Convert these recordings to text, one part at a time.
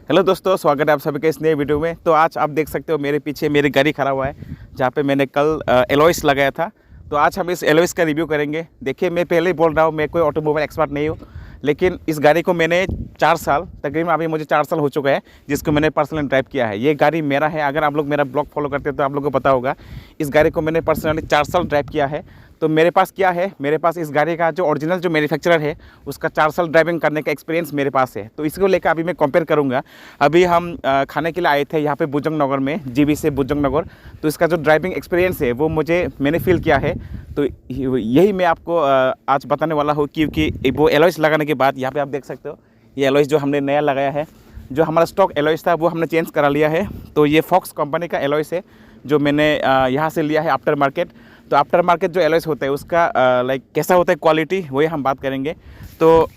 Hello दोस्तों, स्वागत है आप सभी के इस नए वीडियो में। तो आज आप देख सकते हो मेरे पीछे मेरी गाड़ी खड़ा हुआ है, जहाँ पे मैंने कल एलॉयस लगाया था। तो आज हम इस एलॉयस का रिव्यू करेंगे। देखिए, मैं पहले ही बोल रहा हूँ, मैं कोई ऑटोमोबाइल एक्सपर्ट नहीं हूँ, लेकिन इस गाड़ी को मैंने 4 साल तकरीबन, अभी मुझे 4 साल हो चुका है जिसको मैंने पर्सनली ड्राइव किया है। ये गाड़ी मेरा है। अगर आप लोग मेरा ब्लॉग फॉलो करते हैं तो आप लोगों को पता होगा, इस गाड़ी को मैंने पर्सनली 4 साल ड्राइव किया है। तो मेरे पास क्या है, मेरे पास इस गाड़ी का जो ओरिजिनल जो मैन्युफैक्चरर है उसका 4 साल ड्राइविंग करने का एक्सपीरियंस मेरे पास है। तो इसको लेकर अभी मैं कंपेयर करूंगा। अभी हम खाने के लिए आए थे यहाँ पे बुजंग नगर में, जीबी से बुजंग नगर। तो इसका जो ड्राइविंग एक्सपीरियंस है वो मैंने फील किया है। तो यही मैं आपको आज बताने वाला हूँ, क्योंकि वो एलॉयस लगाने के बाद यहाँ पर आप देख सकते हो, ये एलॉयस जो हमने नया लगाया है, जो हमारा स्टॉक एलॉयस था वो हमने चेंज करा लिया है। तो ये फॉक्स कंपनी का एलॉयस है जो मैंने यहाँ से लिया है आफ्टर मार्केट। तो आफ्टर मार्केट जो एलॉयस होता है उसका लाइक कैसा होता है क्वालिटी, वही हम बात करेंगे। तो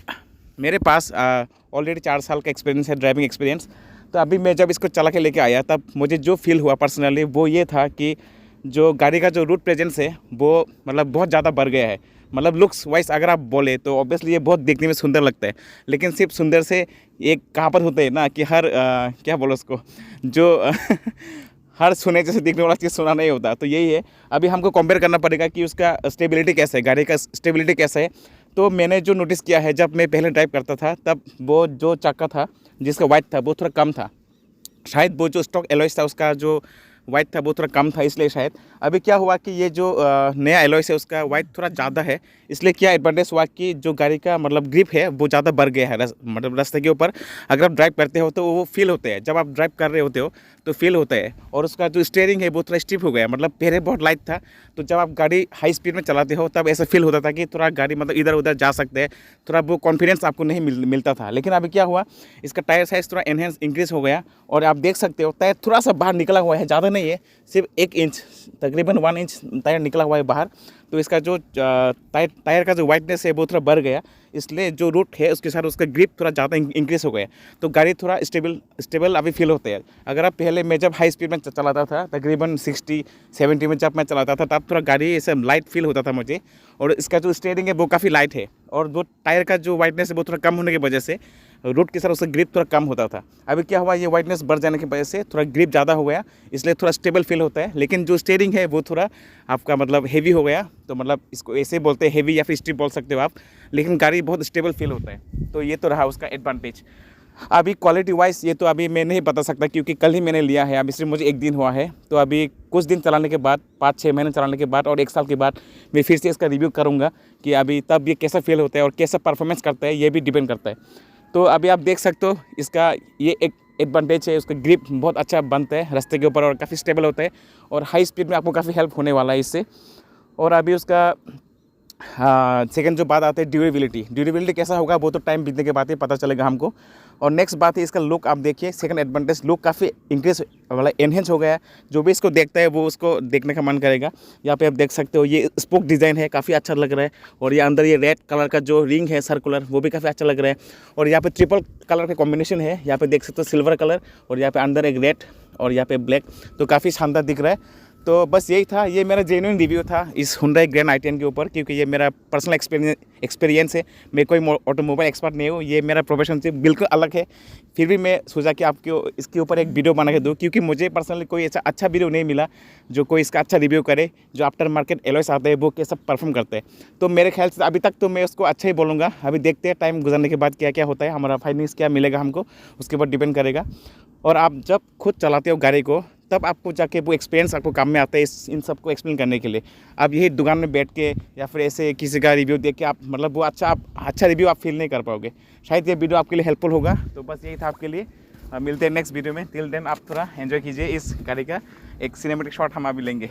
मेरे पास ऑलरेडी 4 साल का एक्सपीरियंस है, ड्राइविंग एक्सपीरियंस। तो अभी मैं जब इसको चला के लेके आया तब मुझे जो फील हुआ पर्सनली वो ये था कि जो गाड़ी का जो रूट प्रेजेंस है वो मतलब बहुत ज़्यादा बढ़ गया है। मतलब लुक्स वाइज अगर आप बोले तो ऑब्वियसली ये बहुत देखने में सुंदर लगता है, लेकिन सिर्फ सुंदर से एक कहावत होता है ना कि हर क्या बोलो उसको, जो हर सोने जैसे दिखने वाला चीज़ सोना नहीं होता। तो यही है, अभी हमको कंपेयर करना पड़ेगा कि उसका स्टेबिलिटी कैसा है, गाड़ी का स्टेबिलिटी कैसा है। तो मैंने जो नोटिस किया है, जब मैं पहले ड्राइव करता था तब वो जो चक्का था जिसका वाइट था वो थोड़ा कम था। शायद वो जो स्टॉक एलॉयस था उसका जो वाइट था वो थोड़ा कम था, इसलिए शायद। अभी क्या हुआ कि ये जो नया एलॉयस है उसका वाइट थोड़ा ज़्यादा है, इसलिए क्या एडवांटेज हुआ कि जो गाड़ी का मतलब ग्रिप है वो ज़्यादा बढ़ गया है। मतलब रास्ते के ऊपर अगर आप ड्राइव करते हो तो वो फील होते हैं, जब आप ड्राइव कर रहे होते हो तो फील होता है। और उसका जो स्टीयरिंग है वो थोड़ा स्टिफ हो गया, मतलब पहले बहुत लाइट था। तो जब आप गाड़ी हाई स्पीड में चलाते हो तब ऐसा फील होता था कि थोड़ा गाड़ी मतलब इधर उधर जा सकते हैं, थोड़ा वो कॉन्फिडेंस आपको नहीं मिलता था। लेकिन अभी क्या हुआ, इसका टायर साइज़ थोड़ा एनहेंस इंक्रीज़ हो गया। और आप देख सकते हो टायर थोड़ा सा बाहर निकला हुआ है, ज़्यादा नहीं है, सिर्फ 1 इंच, तकरीबन 1 इंच टायर निकला हुआ है बाहर। तो इसका जो टायर का जो वाइटनेस है वो थोड़ा बढ़ गया, इसलिए जो रूट है उसके साथ उसका ग्रिप थोड़ा ज़्यादा इंक्रीज़ हो गया। तो गाड़ी थोड़ा स्टेबल अभी फील होता है। अगर आप पहले मैं जब हाई स्पीड में चलाता था, तकरीबन 60-70 में जब मैं चलाता था, तब थोड़ा गाड़ी ऐसे लाइट फील होता था मुझे। और इसका जो स्टीयरिंग है वो काफ़ी लाइट है, और जो टायर का जो वाइटनेस है वो थोड़ा कम होने की वजह से रूट के साथ उसका ग्रिप थोड़ा कम होता था। अभी क्या हुआ, ये वाइटनेस बढ़ जाने की वजह से थोड़ा ग्रिप ज़्यादा हो गया, इसलिए थोड़ा स्टेबल फील होता है। लेकिन जो स्टीयरिंग है वो थोड़ा आपका मतलब हेवी हो गया। तो मतलब इसको ऐसे बोलते हैं, हेवी या फिर स्टिफ बोल सकते हो आप, लेकिन गाड़ी बहुत स्टेबल फील होता है। तो ये तो रहा उसका एडवांटेज। अभी क्वालिटी वाइज ये तो अभी मैं नहीं बता सकता, क्योंकि कल ही मैंने लिया है, अभी सिर्फ मुझे 1 दिन हुआ है। तो अभी कुछ दिन चलाने के बाद, 5-6 महीने चलाने के बाद और 1 साल के बाद मैं फिर से इसका रिव्यू करूँगा कि अभी तब ये कैसा फील होता है और कैसा परफॉर्मेंस करता है, ये भी डिपेंड करता है। तो अभी आप देख सकते हो इसका ये एक एडवांटेज है, उसका ग्रिप बहुत अच्छा बनता है रास्ते के ऊपर और काफ़ी स्टेबल होता है, और हाई स्पीड में आपको काफ़ी हेल्प होने वाला है इससे। और अभी उसका सेकंड जो बात आती है ड्यूरेबिलिटी कैसा होगा वो तो टाइम बीतने के बाद ही पता चलेगा हमको। और नेक्स्ट बात है इसका लुक। आप देखिए, सेकंड एडवांटेज, लुक काफ़ी इंक्रीज मतलब एनहेंस हो गया है। जो भी इसको देखता है वो उसको देखने का मन करेगा। यहाँ पे आप देख सकते हो ये स्पोक डिज़ाइन है, काफ़ी अच्छा लग रहा है। और ये अंदर ये रेड कलर का जो रिंग है सर्कुलर, वो भी काफ़ी अच्छा लग रहा है। और यहाँ पे ट्रिपल कलर का कॉम्बिनेशन है, यहाँ पे देख सकते हो सिल्वर कलर, और यहाँ पे अंदर एक रेड और यहाँ पे ब्लैक। तो काफ़ी शानदार दिख रहा है। तो बस यही था, ये मेरा जेन्युइन रिव्यू था इस Hyundai Grand i10 के ऊपर, क्योंकि ये मेरा पर्सनल एक्सपीरियंस है। मैं कोई ऑटोमोबाइल एक्सपर्ट नहीं हूँ, ये मेरा प्रोफेशन से बिल्कुल अलग है। फिर भी मैं सोचा कि आपको इसके ऊपर एक वीडियो बना के दूँ, क्योंकि मुझे पर्सनली कोई ऐसा अच्छा वीडियो नहीं मिला जो कोई इसका अच्छा रिव्यू करे, जो आफ्टर मार्केट एलॉयस आते हैं वो कैसा परफॉर्म करते हैं। तो मेरे ख्याल से अभी तक तो मैं उसको अच्छा ही बोलूँगा। अभी देखते हैं टाइम गुजरने के बाद क्या क्या होता है, हमारा फाइनेंस क्या मिलेगा हमको, उसके ऊपर डिपेंड करेगा। और आप जब खुद चलाते हो गाड़ी को तब आपको जाके वो एक्सपीरियंस आपको काम में आता है इन सबको एक्सप्लेन करने के लिए। आप यही दुकान में बैठ के या फिर ऐसे किसी का रिव्यू देख के आप मतलब वो अच्छा रिव्यू आप फील नहीं कर पाओगे। शायद ये वीडियो आपके लिए हेल्पफुल होगा। तो बस यही था आपके लिए। मिलते हैं नेक्स्ट वीडियो में। टिल देन आप थोड़ा एंजॉय कीजिए इस गाड़ी का एक सिनेमेटिक शॉट हम अभी लेंगे।